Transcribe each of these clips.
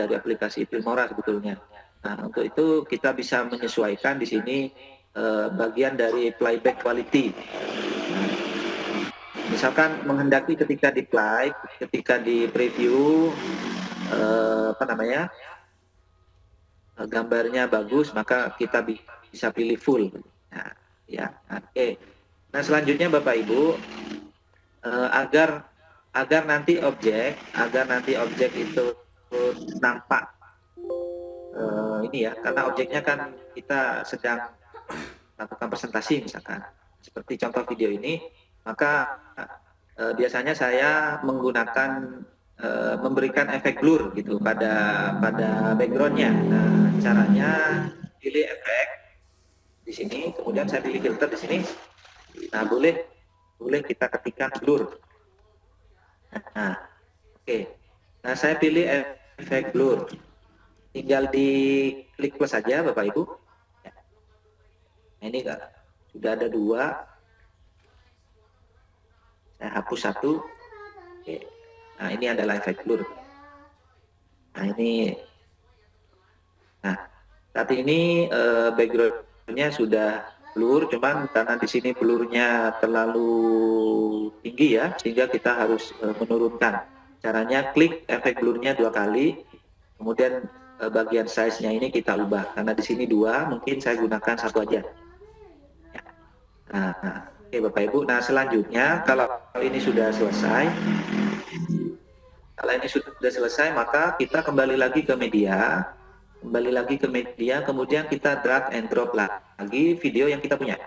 dari aplikasi Filmora sebetulnya. Nah, untuk itu kita bisa menyesuaikan di sini bagian dari playback quality. Nah, misalkan menghendaki ketika di play, ketika di preview gambarnya bagus, maka kita bisa pilih full. Nah, ya, oke. Nah, selanjutnya Bapak Ibu, agar nanti objek itu nampak ini ya, karena objeknya kan kita sedang melakukan presentasi misalkan seperti contoh video ini, maka biasanya saya menggunakan memberikan efek blur gitu pada backgroundnya. Nah, caranya pilih efek di sini, kemudian saya pilih filter di sini. Nah, boleh kita ketikkan blur. Nah, oke. Nah, saya pilih efek blur. Tinggal di klik plus saja Bapak Ibu. Nah, ini sudah ada 2. Saya hapus 1. Oke. Nah, ini adalah efek blur. Nah, ini. Nah, saat ini backgroundnya sudah blur, cuman karena di sini blurnya terlalu tinggi ya, sehingga kita harus menurunkan. Caranya klik efek blurnya 2 kali, kemudian bagian size-nya ini kita ubah. Karena di sini 2, mungkin saya gunakan 1 aja. Nah, oke Bapak Ibu. Nah, selanjutnya kalau ini sudah selesai, maka kita kembali lagi ke media, kemudian kita drag and drop lagi video yang kita punya.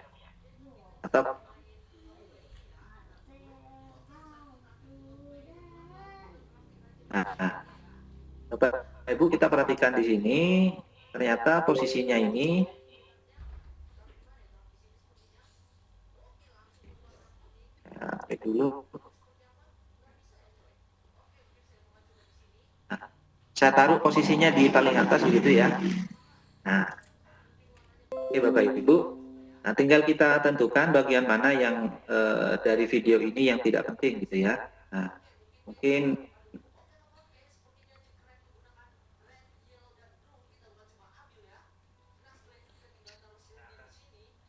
Atau Bapak Ibu, kita perhatikan di sini, ternyata posisinya ini dulu. Nah, saya taruh posisinya di paling atas begitu ya. Nah, oke Bapak Ibu. Nah, tinggal kita tentukan bagian mana yang dari video ini yang tidak penting gitu ya. Nah, mungkin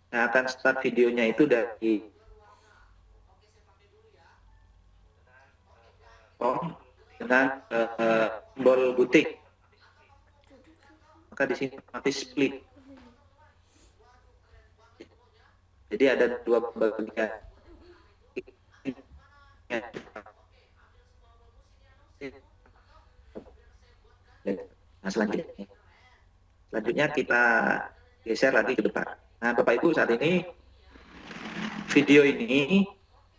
saya akan start videonya itu dari dengan simbol butik. Maka di sini otomatis split. Jadi ada 2 bagian. Nah, selanjutnya kita geser lagi ke depan. Nah, Bapak Ibu, saat ini video ini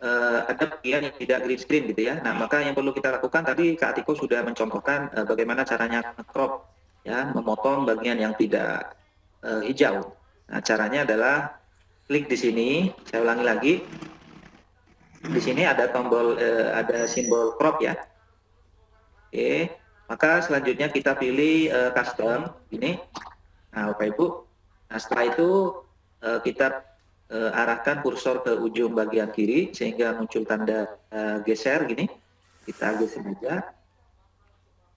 ada bagian yang tidak green screen gitu ya. Nah, maka yang perlu kita lakukan tadi Kak Atiko sudah mencontohkan bagaimana caranya crop ya, memotong bagian yang tidak hijau. Nah, caranya adalah klik di sini, saya ulangi lagi. Di sini ada tombol ada simbol crop ya. Oke, maka selanjutnya kita pilih custom ini. Nah, Bapak Ibu, nah setelah itu kita arahkan kursor ke ujung bagian kiri sehingga muncul tanda geser gini. Kita geser aja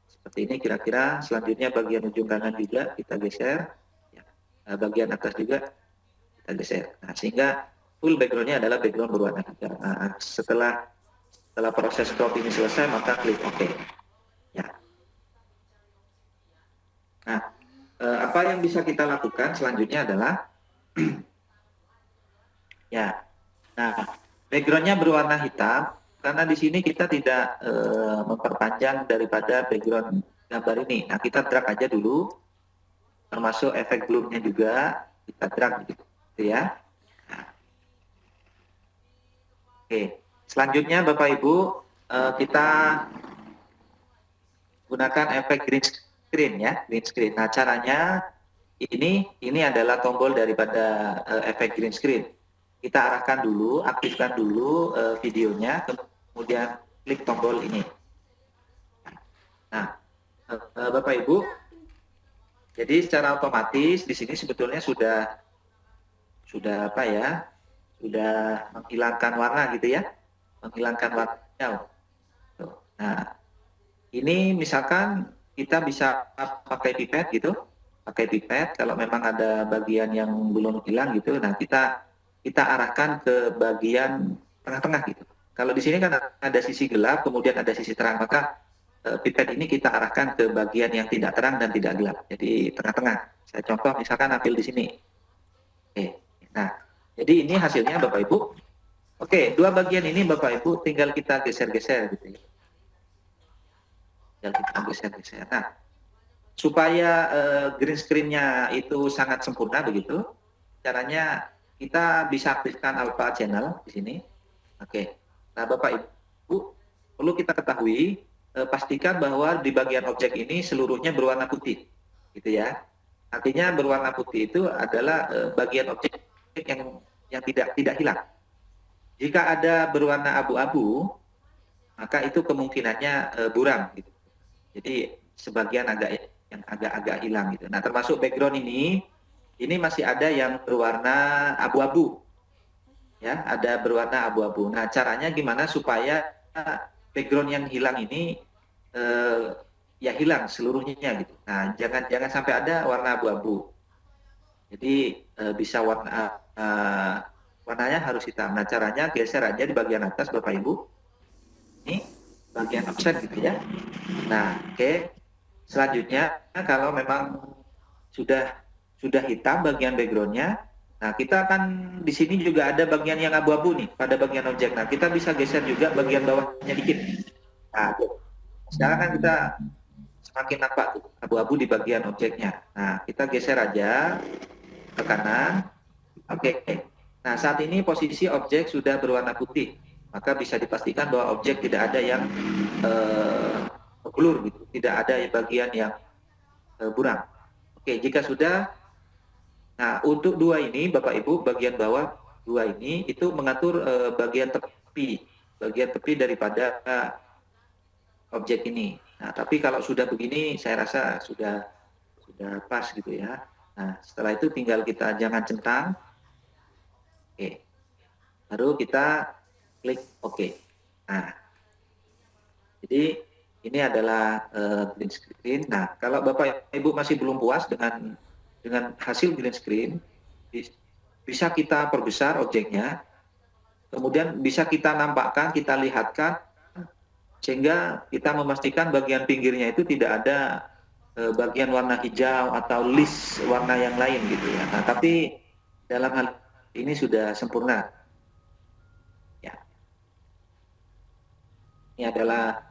seperti ini kira-kira. Selanjutnya bagian ujung kanan juga kita geser ya. Bagian atas juga kita geser. Nah, sehingga full backgroundnya adalah background berwarna hitam. Nah, setelah proses crop ini selesai, maka klik OK ya. Nah, apa yang bisa kita lakukan selanjutnya adalah ya, nah backgroundnya berwarna hitam karena di sini kita tidak memperpanjang daripada background gambar ini. Nah, kita drag aja dulu, termasuk efek blurnya juga kita drag gitu ya. Nah, oke, selanjutnya Bapak Ibu kita gunakan efek green screen ya, green screen. Nah, caranya ini adalah tombol daripada efek green screen. Kita arahkan dulu, aktifkan dulu videonya, kemudian klik tombol ini. Nah, Bapak Ibu, jadi secara otomatis di sini sebetulnya sudah apa ya? Sudah menghilangkan warna gitu ya, menghilangkan warna hijau. Nah, ini misalkan kita bisa pakai pipet gitu, pakai pipet kalau memang ada bagian yang belum hilang gitu. Nah, kita arahkan ke bagian tengah-tengah gitu. Kalau di sini kan ada sisi gelap, kemudian ada sisi terang, maka pipet ini kita arahkan ke bagian yang tidak terang dan tidak gelap. Jadi tengah-tengah. Saya contoh misalkan ambil di sini. Oke. Nah, jadi ini hasilnya Bapak Ibu. Oke, dua bagian ini Bapak Ibu tinggal kita geser-geser gitu ya. Tinggal kita geser-geser. Nah, supaya green screen-nya itu sangat sempurna begitu, caranya kita bisa aktifkan alpha channel di sini. Oke. Nah, Bapak Ibu perlu kita ketahui pastikan bahwa di bagian objek ini seluruhnya berwarna putih, gitu ya. Artinya berwarna putih itu adalah bagian objek yang tidak hilang. Jika ada berwarna abu-abu, maka itu kemungkinannya buram, gitu. Jadi sebagian yang agak-agak hilang gitu. Nah, termasuk background ini masih ada yang berwarna abu-abu, ya, ada berwarna abu-abu. Nah, caranya gimana supaya background yang hilang ini ya hilang seluruhnya gitu. Nah, jangan sampai ada warna abu-abu. Jadi bisa warnanya harus hitam. Nah, caranya geser aja di bagian atas Bapak Ibu. Ini bagian offset gitu ya. Nah, oke. Selanjutnya kalau memang sudah hitam bagian backgroundnya, nah kita akan di sini juga ada bagian yang abu-abu nih pada bagian objek. Nah, kita bisa geser juga bagian bawahnya dikit. Nah, sekarang kan kita semakin nampak tuh abu-abu di bagian objeknya. Nah, kita geser aja ke kanan. Oke. Nah, saat ini posisi objek sudah berwarna putih, maka bisa dipastikan bahwa objek tidak ada yang blur gitu, tidak ada bagian yang buram. Oke, jika sudah, nah untuk dua ini Bapak Ibu bagian bawah dua ini itu mengatur bagian tepi daripada objek ini. Nah, tapi kalau sudah begini saya rasa sudah pas gitu ya. Nah, setelah itu tinggal kita jangan centang. Oke. Baru kita klik OK. Nah, jadi ini adalah green screen. Nah, kalau Bapak Ibu masih belum puas dengan hasil green screen, bisa kita perbesar objeknya, kemudian bisa kita nampakkan, kita lihatkan, sehingga kita memastikan bagian pinggirnya itu tidak ada bagian warna hijau atau list warna yang lain gitu ya. Nah, tapi dalam hal ini sudah sempurna. Ya. Ini adalah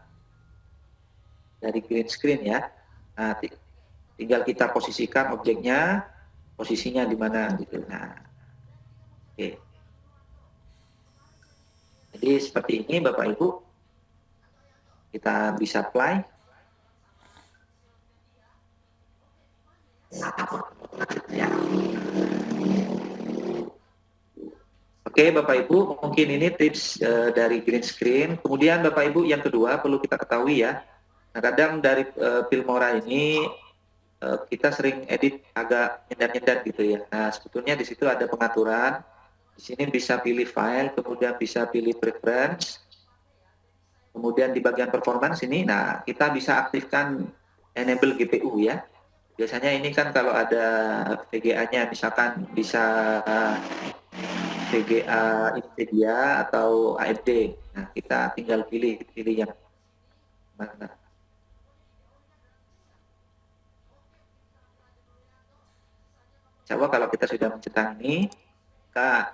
dari green screen ya. Nah, tinggal kita posisikan objeknya, posisinya di mana gitu. Nah, oke. Jadi seperti ini Bapak Ibu, kita bisa play. Ya. Oke Bapak Ibu, mungkin ini tips dari green screen. Kemudian Bapak Ibu yang kedua perlu kita ketahui ya. Nah, kadang dari Filmora ini kita sering edit agak nyedat-nyedat gitu ya. Nah, sebetulnya di situ ada pengaturan. Di sini bisa pilih file, kemudian bisa pilih preference. Kemudian di bagian performance ini, nah kita bisa aktifkan enable GPU ya. Biasanya ini kan kalau ada VGA-nya, misalkan bisa VGA Nvidia atau AMD. Nah, kita tinggal pilih yang mana. Coba kalau kita sudah mencetang ini, maka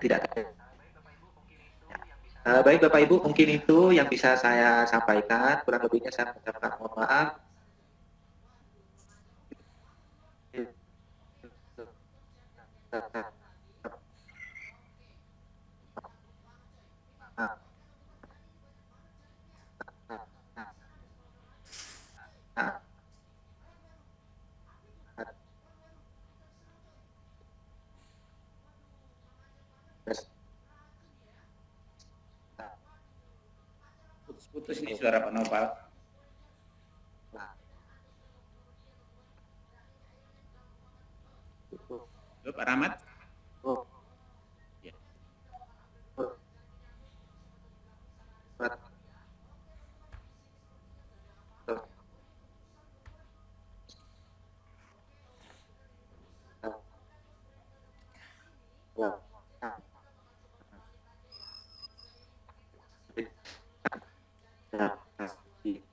tidak. Baik Bapak Ibu, mungkin itu yang bisa saya sampaikan. Kurang lebihnya saya mengucapkan mohon maaf. Putus ini suara Pak Nopal. Halo Pak Rahmat. adaptasi.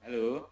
Halo.